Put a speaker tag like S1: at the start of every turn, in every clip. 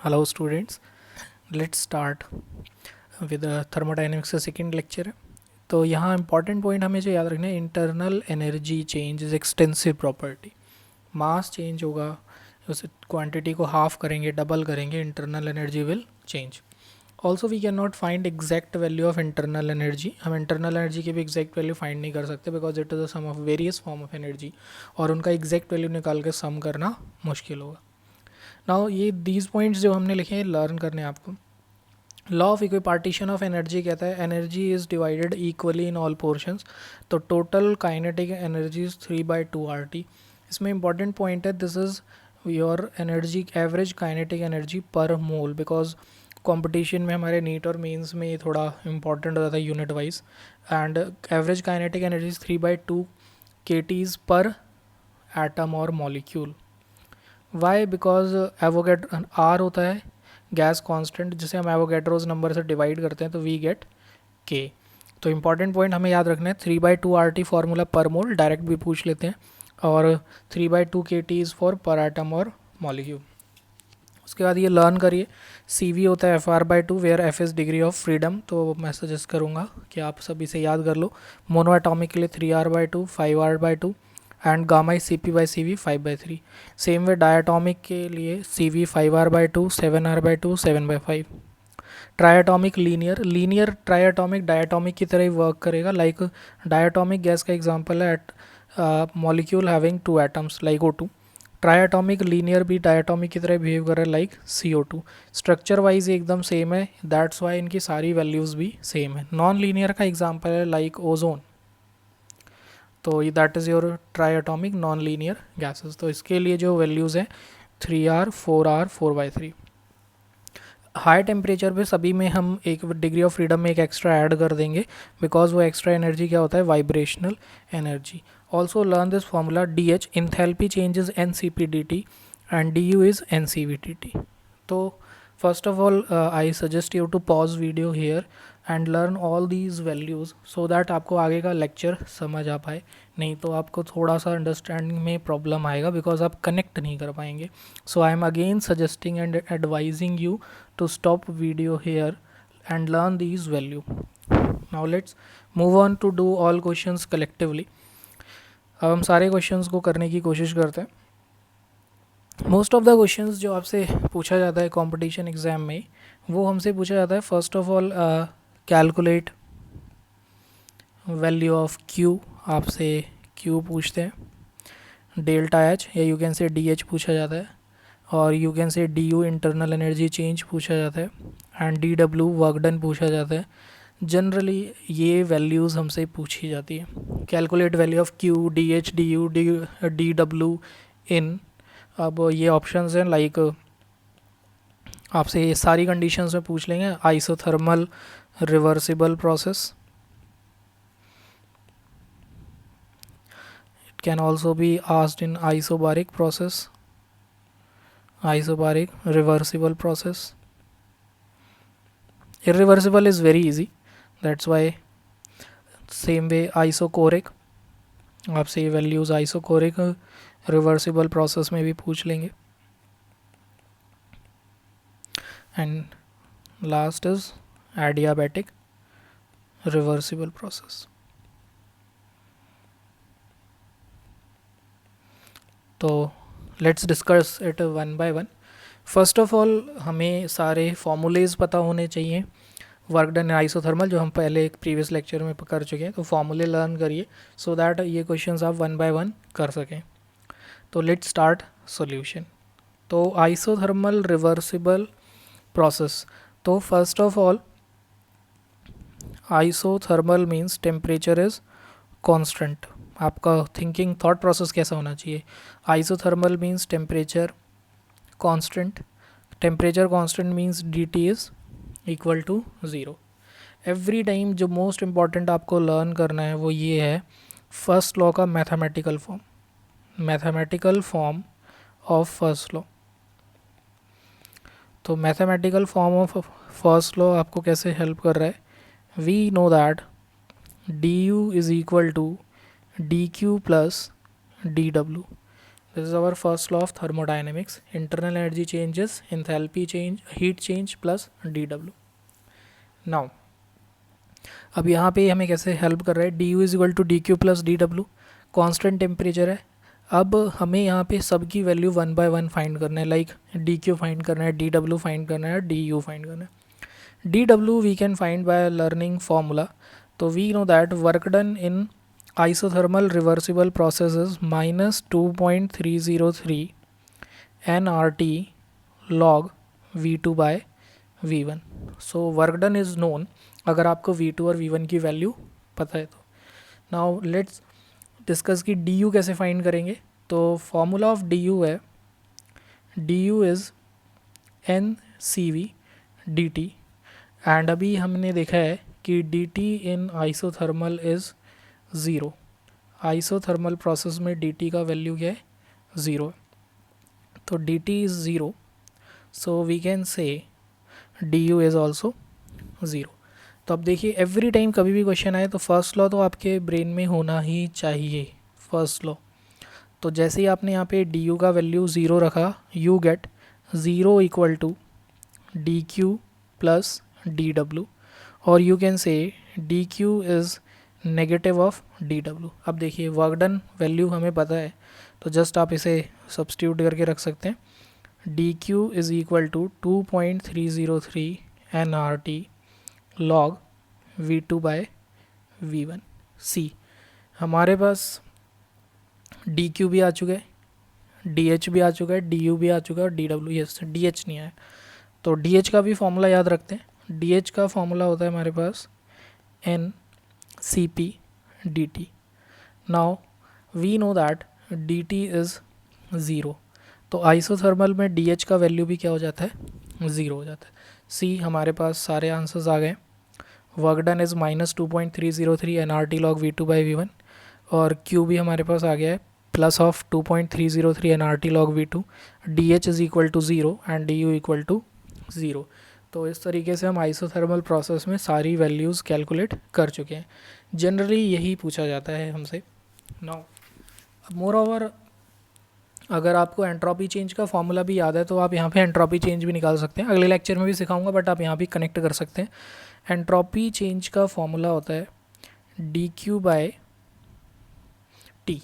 S1: Hello students, let's start with thermodynamics का second lecture है। तो यहाँ इंपॉर्टेंट पॉइंट हमें जो याद रखना है, internal energy change is extensive property. Mass change होगा, उस क्वांटिटी को हाफ करेंगे, डबल करेंगे, internal energy will change. Also we can not find exact value of internal energy. हम इंटरनल एनर्जी की भी एग्जैक्ट वैल्यू फाइंड नहीं कर सकते because it is the sum of various form of energy, और उनका एग्जैक्ट वैल्यू निकाल के सम करना मुश्किल होगा। नाउ ये दीज पॉइंट्स जो हमने लिखे हैं लर्न करने आपको। Law of equipartition of energy कहता है energy is divided equally in all portions. तो total kinetic energy is 3/2 RT। इसमें इंपॉर्टेंट पॉइंट है, this is your energy average kinetic energy per mole, because competition में हमारे NEET और mains में ये थोड़ा इंपॉर्टेंट हो जाता है unit wise. And average kinetic energy 3/2 kTs per atom और molecule. Why? Because Avogadro R होता है गैस कांस्टेंट, जिसे हम एवोगैड्रोज नंबर से डिवाइड करते हैं तो वी गेट के। तो इंपॉर्टेंट पॉइंट हमें याद रखना है 3/2 RT फार्मूला पर मोल, डायरेक्ट भी पूछ लेते हैं, और 3/2 kT फॉर पर एटम और मॉलिक्यूल। उसके बाद ये लर्न करिए, CV होता है FR/2 where F is degree of freedom. तो मैं सजेस्ट करूँगा कि आप सब इसे याद कर लो। मोनो एटॉमिक के लिए 3R/2, 5R/2 एंड gamma is CP/CV 5/3। Same way diatomic के लिए CV 5R/2, 7R/2, 7/5। Triatomic linear triatomic diatomic की तरह ही वर्क करेगा। लाइक डायटॉमिक गैस का एग्जांपल है a molecule having 2 atoms like O2। Triatomic linear भी डायटॉमिक की तरह बिहेव कर रहा है लाइक CO2। स्ट्रक्चर वाइज एकदम सेम है, दैट्स वाई इनकी सारी वैल्यूज़ भी सेम है। नॉन लीनियर का एग्जांपल है लाइक ओजोन। तो ये that is your triatomic non linear gases. तो इसके लिए जो वैल्यूज़ हैं 3R, 4R, 4/3। हाई टेम्परेचर पे सभी में हम एक डिग्री ऑफ फ्रीडम में एक एक्स्ट्रा ऐड कर देंगे, बिकॉज वो एक्स्ट्रा एनर्जी क्या होता है, vibrational energy. Also learn this formula DH enthalpy change is NCP/dt and DU is NCV/dt। तो first of all I suggest you to pause video here and learn all these values so that आपको आगे का lecture समझ आ पाए। नहीं तो आपको थोड़ा सा अंडरस्टैंडिंग में प्रॉब्लम आएगा बिकॉज आप कनेक्ट नहीं कर पाएंगे। So I am again suggesting and advising you to stop video here and learn these value. Now let's move on to do all questions collectively. अब हम सारे क्वेश्चंस को करने की कोशिश करते हैं। मोस्ट ऑफ द क्वेश्चंस जो आपसे पूछा जाता है कंपटीशन एग्जाम में, वो हमसे पूछा जाता है first of all calculate value of Q। आपसे Q पूछते हैं, डेल्टा H या यू कैन से DH पूछा जाता है, और you can say DU internal energy change पूछा जाता है, एंड DW वर्क डन पूछा जाता है। जनरली ये वैल्यूज़ हमसे पूछी जाती है। Calculate value of Q, DH, DU, DW इन। अब ये ऑप्शंस हैं लाइक आपसे ये सारी कंडीशंस में पूछ लेंगे। Isothermal reversible process, it can also be asked in isobaric process, isobaric, reversible process. Irreversible is very easy, that's why same way isochoric, आपसे ये वैल्यूज़ आइसोकोरिक रिवर्सिबल प्रोसेस में भी पूछ लेंगे। And last is adiabatic reversible process. तो let's discuss it one by one. First of all हमें सारे formulas पता होने चाहिए। वर्क डन आइसोथर्मल जो हम पहले एक प्रीवियस लेक्चर में कर चुके हैं, तो फॉर्मूले लर्न करिए सो दैट ये क्वेश्चंस आप वन बाय वन कर सकें। तो लेट्स स्टार्ट सॉल्यूशन। तो आइसोथर्मल रिवर्सिबल प्रोसेस, तो first of all isothermal means temperature is constant. आपका थिंकिंग थॉट प्रोसेस कैसा होना चाहिए, isothermal means temperature constant. Temperature constant means DT is equal to 0। Every time जो मोस्ट इम्पॉर्टेंट आपको learn करना है वो ये है फर्स्ट लॉ का mathematical form, mathematical form of first law. तो mathematical form of first law आपको कैसे हेल्प कर रहा है, we know that DU is equal to DQ plus DW। This is our first law of thermodynamics. Internal energy changes, enthalpy change, heat change plus dW. Now अब यहाँ पे हमें कैसे हेल्प कर रहा है, D U is equal to D Q plus D W, constant temperature है. अब हमें यहाँ पे सबकी value one by one find करना है, लाइक डी क्यू फाइंड करना है, डी डब्ल्यू फाइंड करना है, डी यू फाइंड करना है. D W we can find by learning formula. तो we know that work done in isothermal reversible process is minus 2.303 nRT log V2 by V1. So work done is known अगर आपको V2 और V1 की value पता है तो. Now let's discuss कि du कैसे फाइंड करेंगे. तो फॉर्मूला ऑफ du है du is NCV dt and अभी हमने देखा है कि dt in isothermal is zero. Isothermal process में dt का वैल्यू क्या है, ज़ीरो. तो dt is zero, so we can say du is also zero. तो अब देखिए एवरी टाइम कभी भी क्वेश्चन आए तो फर्स्ट लॉ तो आपके ब्रेन में होना ही चाहिए, फर्स्ट लॉ. तो जैसे ही आपने यहाँ पे du का वैल्यू ज़ीरो रखा, you get zero equal to D Q plus D W, और you can say D Q is negative of D W. अब देखिए वर्क डन वैल्यू हमें पता है तो जस्ट आप इसे सब्स्टिट्यूट करके रख सकते हैं. D Q is equal to 2.303 nRT log V2 by V1. See हमारे पास डी क्यू भी आ चुका है, डी एच भी आ चुका है, डी यू भी आ चुका है और D W, yes D H नहीं आया. तो डी एच का भी फॉर्मूला याद रखते हैं. डी एच का फॉर्मूला होता है हमारे पास n Cp dt. Now we know that dt is zero. तो आइसोथर्मल में dH का वैल्यू भी क्या हो जाता है, ज़ीरो हो जाता है. सी हमारे पास सारे आंसर्स आ गए. Work done is minus 2.303 nRT log V2 by V1 और Q भी हमारे पास आ गया है plus of 2.303 nRT log V2. dH is equal to zero and du equal to zero. तो इस तरीके से हम आइसोथर्मल प्रोसेस में सारी वैल्यूज़ कैलकुलेट कर चुके हैं. जनरली यही पूछा जाता है हमसे. नाउ मोर ओवर अगर आपको एंट्रोपी चेंज का फॉर्मूला भी याद है तो आप यहाँ पे एंट्रोपी चेंज भी निकाल सकते हैं. अगले लेक्चर में भी सिखाऊंगा बट आप यहाँ भी कनेक्ट कर सकते हैं. एंट्रोपी चेंज का फॉर्मूला होता है D Q by T.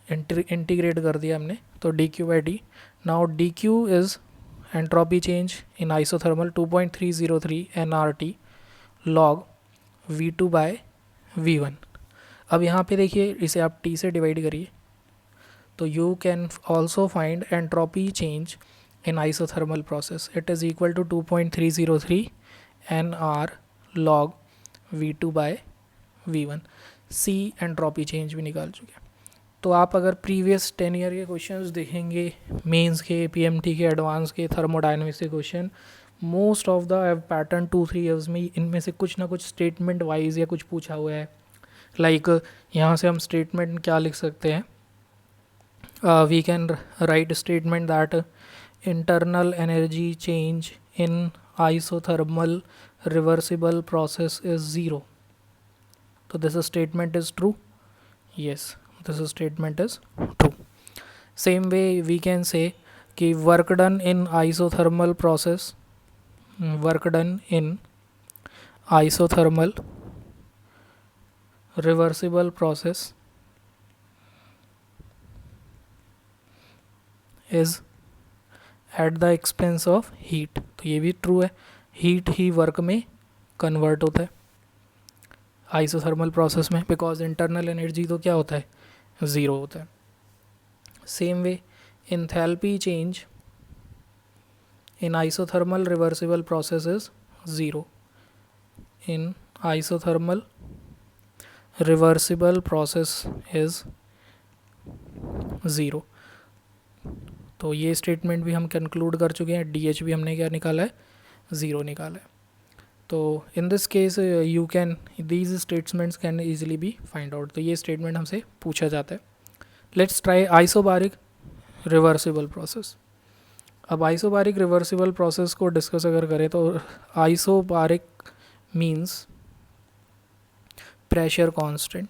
S1: Integrate कर दिया हमने तो D Q by T. Now D Q is entropy change in isothermal 2.303 nRT log V2 by V1. अब यहाँ पे देखिए इसे आप T से डिवाइड करिए तो you can also find entropy change in isothermal process. It is equal to 2.303 nR log V2 by V1. See entropy change भी निकाल चुके हैं. तो आप अगर प्रीवियस 10 ईयर के क्वेश्चंस देखेंगे, मेंस के, पीएमटी के, एडवांस के, थर्मोडायनामिक्स के question, most of the pattern 2-3 years में इनमें से कुछ ना कुछ स्टेटमेंट वाइज या कुछ पूछा हुआ है. लाइक यहाँ से हम स्टेटमेंट क्या लिख सकते हैं, we can write statement that internal energy change in isothermal reversible process is zero. तो this statement is true. yes, this statement is true. Same way we can say कि work done in isothermal process, work done in isothermal reversible process is at the expense of heat. तो ये भी true है, heat ही work में convert होता है isothermal process में, because internal energy तो क्या होता है, ज़ीरो होता है. Same way enthalpy change in isothermal reversible process is zero. In isothermal reversible process is zero. तो ये स्टेटमेंट भी हम कंक्लूड कर चुके हैं. डी एच भी हमने क्या निकाला है, ज़ीरो निकाला है. तो in this case you can these statements can easily be find out. तो ये स्टेटमेंट हमसे पूछा जाता है. Let's try isobaric reversible process. अब आइसोबारिक रिवर्सिबल प्रोसेस को डिस्कस अगर करें तो isobaric means pressure constant.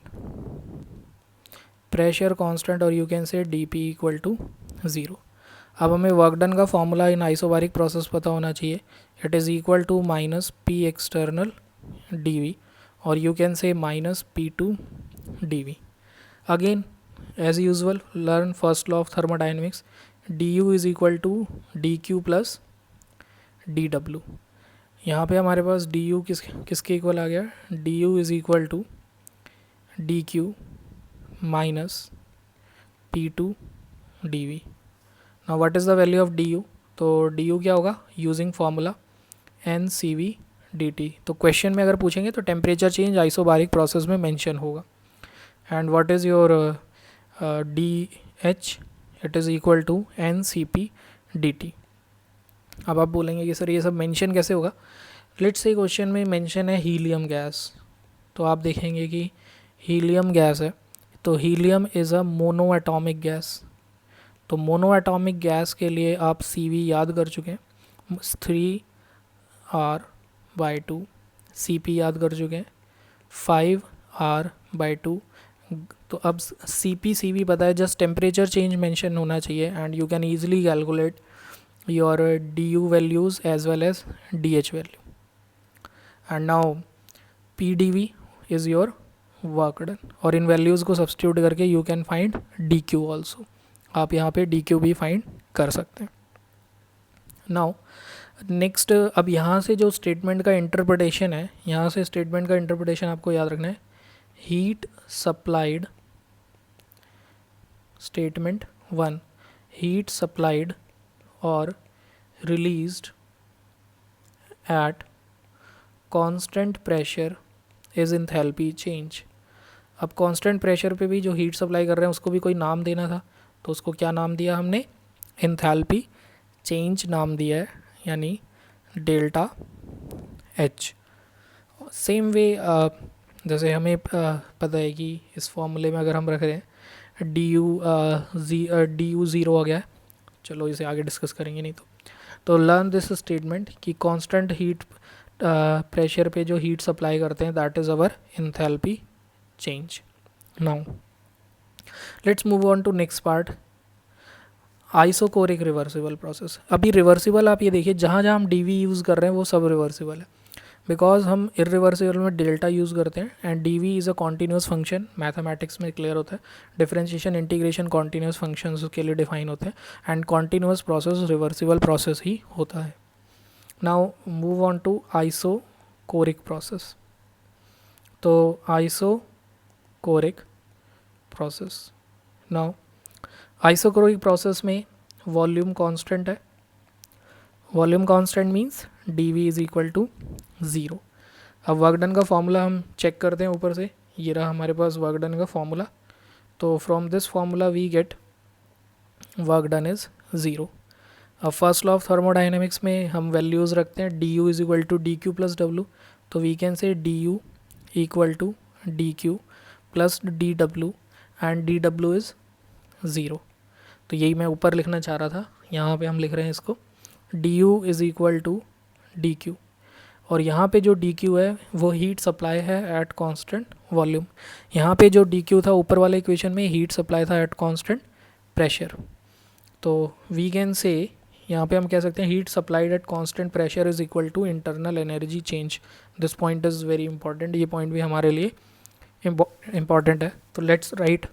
S1: Pressure constant और you can say dp equal to 0। अब हमें वर्क डन का फॉर्मूला इन आइसोबारिक प्रोसेस पता होना चाहिए, it is equal to minus P external dv और you can say minus p2 dv. Again, as usual, learn first law of thermodynamics. du is equal to dq plus dw. यहाँ पे हमारे पास du किसके equal आ गया, du is equal to dq minus p2 dv. Now what is the value of du? तो du क्या होगा, using formula NCV dt. तो question में अगर पूछेंगे तो टेम्परेचर चेंज आइसोबारिक प्रोसेस में मेंशन होगा. And what is your DH, it is equal to NCP dt. अब आप बोलेंगे कि सर ये सब मेंशन कैसे होगा. लेट्स से क्वेश्चन में मेंशन है हीलियम गैस, तो आप देखेंगे कि हीलियम गैस है, तो helium is a mono atomic gas. तो मोनो एटॉमिक गैस के लिए आप CV याद कर चुके हैं, 3R/2, CP याद कर चुके हैं 5R/2. तो अब CP CV पता है, जस्ट टेम्परेचर चेंज मेंशन होना चाहिए and you can easily calculate your DU values as well as DH value. And now PdV is your work done, और इन वैल्यूज़ को सब्स्टिट्यूट करके you can find DQ also. आप यहाँ पे DQ भी फाइंड कर सकते हैं. नाउ नेक्स्ट, अब यहाँ से जो स्टेटमेंट का इंटरप्रिटेशन है, यहाँ से स्टेटमेंट का इंटरप्रिटेशन आपको याद रखना है. Heat supplied, statement 1, heat supplied और released at constant pressure is enthalpy change. अब कांस्टेंट प्रेशर पे भी जो हीट सप्लाई कर रहे हैं उसको भी कोई नाम देना था, तो उसको क्या नाम दिया हमने, एंथैल्पी चेंज नाम दिया है, यानी डेल्टा H. सेम वे जैसे हमें पता है कि इस फॉर्मूले में अगर हम रख रहे हैं DU 0 आ गया है, चलो इसे आगे डिस्कस करेंगे नहीं तो लर्न दिस स्टेटमेंट कि कांस्टेंट हीट प्रेशर पे जो हीट सप्लाई करते हैं that is our enthalpy change. Now let's move on to next part, isochoric reversible process. अभी रिवर्सिबल आप ये देखिए, जहाँ जहाँ हम DV यूज़ कर रहे हैं वो सब रिवर्सिबल है, बिकॉज हम इरिवर्सिबल में डेल्टा यूज़ करते हैं and DV is a continuous function. Mathematics में क्लियर होता है, डिफरेंशिएशन इंटीग्रेशन कॉन्टीन्यूस फंक्शंस के लिए डिफाइन होते हैं and continuous process reversible process ही होता है. Now move on to isochoric process. तो isochoric process, now isochoric process में वॉल्यूम कांस्टेंट है. Volume constant means DV is equal to 0. अब वर्क डन का फॉर्मूला हम चेक करते हैं ऊपर से, ये रहा हमारे पास वर्क डन का फॉर्मूला. तो from this formula we get work done is 0. अब फर्स्ट लॉ ऑफ थर्मोडाइनमिक्स में हम वैल्यूज़ रखते हैं, DU is equal to DQ plus W. तो we can say DU equal to DQ plus DW and DW is 0. तो यही मैं ऊपर लिखना चाह रहा था, यहाँ पे हम लिख रहे हैं इसको DU is equal to DQ, और यहाँ पे जो DQ है वो हीट सप्लाई है एट कांस्टेंट वॉल्यूम. यहाँ पे जो DQ था ऊपर वाले इक्वेशन में हीट सप्लाई था एट कांस्टेंट प्रेशर. तो वी कैन से यहाँ पे हम कह सकते हैं heat supplied at constant pressure is equal to internal energy change. This point is very important, ये पॉइंट भी हमारे लिए इम्पॉर्टेंट है. तो लेट्स राइट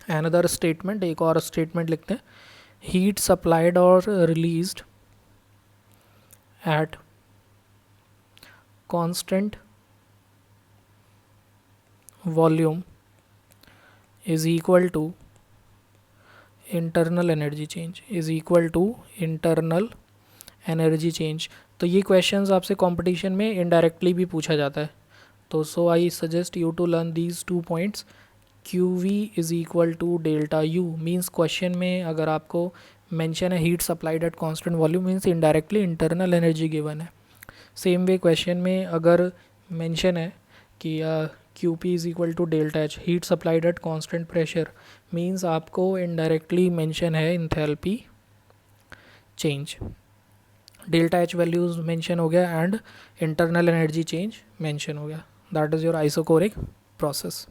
S1: अनदर स्टेटमेंट, एक और स्टेटमेंट लिखते हैं, हीट सप्लाइड और released at constant volume is equal to internal energy change, is equal to internal energy change. तो ये क्वेश्चंस आपसे कंपटीशन में इनडायरेक्टली भी पूछा जाता है. तो so I suggest you to learn these 2 points. QV is equal to delta U means question में अगर आपको मेंशन है heat supplied at constant volume means indirectly internal energy given है. सेम वे क्वेश्चन में अगर मेंशन है कि QP is equal to delta H heat supplied at constant pressure means आपको इनडायरेक्टली मेंशन है enthalpy change. Delta H values mention हो गया and internal energy change mention हो गया. That is your isochoric process.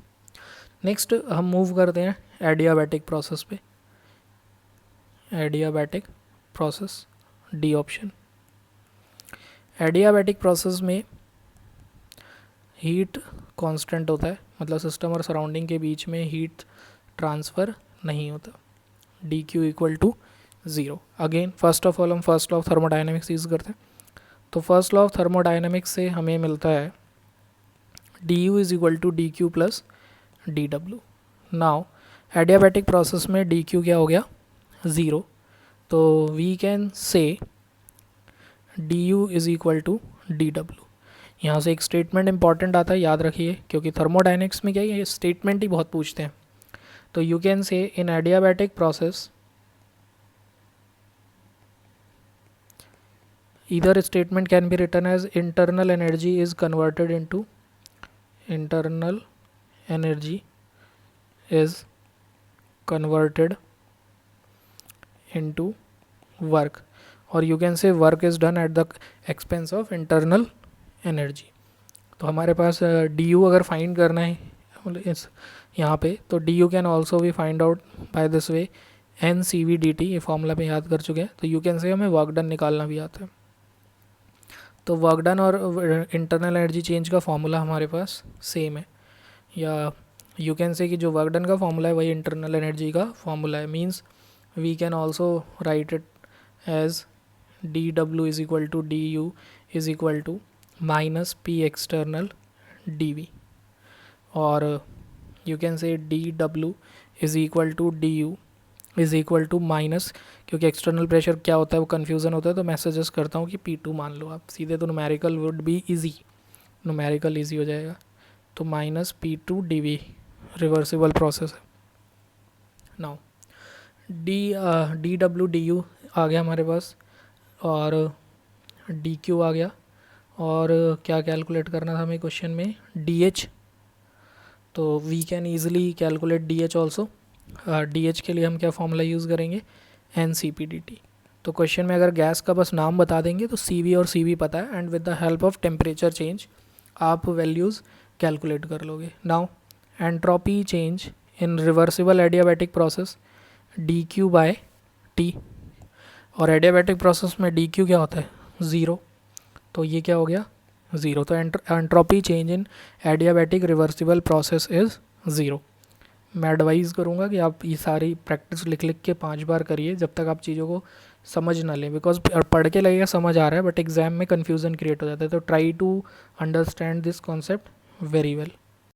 S1: Next हम move करते हैं adiabatic process पे। Adiabatic process, D option. Adiabatic process में हीट कांस्टेंट होता है, मतलब सिस्टम और सराउंडिंग के बीच में हीट ट्रांसफ़र नहीं होता। D Q equal to 0। Again first of all हम first law of thermodynamics use करते हैं। तो फर्स्ट लॉ ऑफ थर्मोडाइनमिक्स से हमें मिलता है D U is equal to D Q plus D W. Now adiabatic process में डी क्यू क्या हो गया, 0। तो we can say D U is equal to D W. यहाँ से एक स्टेटमेंट इंपॉर्टेंट आता है, याद रखिए, क्योंकि थर्मोडाइनमिक्स में क्या है, ये स्टेटमेंट ही बहुत पूछते हैं। तो यू कैन से इन adiabatic process either statement can be written as internal energy is converted into internal energy is converted into work, or you can say work is done at the expense of internal energy। तो हमारे पास D U अगर find करना है इस यहाँ पे, तो डी यू कैन ऑल्सो भी find out by this way, N C V D T, ये फॉर्मूला पे याद कर चुके हैं। तो यू कैन से हमें वर्क डन निकालना भी आता है। तो वर्क डन और इंटरनल एनर्जी चेंज का फॉर्मूला हमारे पास सेम है, या यू कैन से कि जो वर्क डन का फॉर्मूला है वही इंटरनल एनर्जी का फॉर्मूला है। Means we can also write it as D W is equal to D U is equal to minus P external D V, और you can say D W is equal to D U is equal to minus, क्योंकि external pressure क्या होता है वो confusion होता है, तो मैं सजेस्ट करता हूँ कि P2 मान लो आप सीधे, तो numerical would be easy, numerical easy हो जाएगा। तो minus P2 dV reversible process है। Now D W D U आ गया हमारे पास, और डी क्यू आ गया, और क्या कैलकुलेट करना था हमें क्वेश्चन में, डी एच। तो we can easily calculate D H also. D H के लिए हम क्या फॉर्मूला यूज़ करेंगे, N C P D T. तो क्वेश्चन में अगर गैस का बस नाम बता देंगे तो सी वी और सी वी पता है, and with the help of temperature change आप वैल्यूज़ कैलकुलेट कर लोगे। Now entropy change in reversible adiabatic process D Q by T, और एडियाबैटिक प्रोसेस में डी क्यू क्या होता है, 0। तो ये क्या हो गया, 0। तो entropy change in adiabatic reversible process is 0। मैं एडवाइज़ करूँगा कि आप ये सारी प्रैक्टिस लिख लिख के 5 बार करिए जब तक आप चीज़ों को समझ ना लें, बिकॉज पढ़ के लगेगा समझ आ रहा है बट एग्ज़ाम में कन्फ्यूज़न क्रिएट हो जाता है। तो try to understand this concept very well.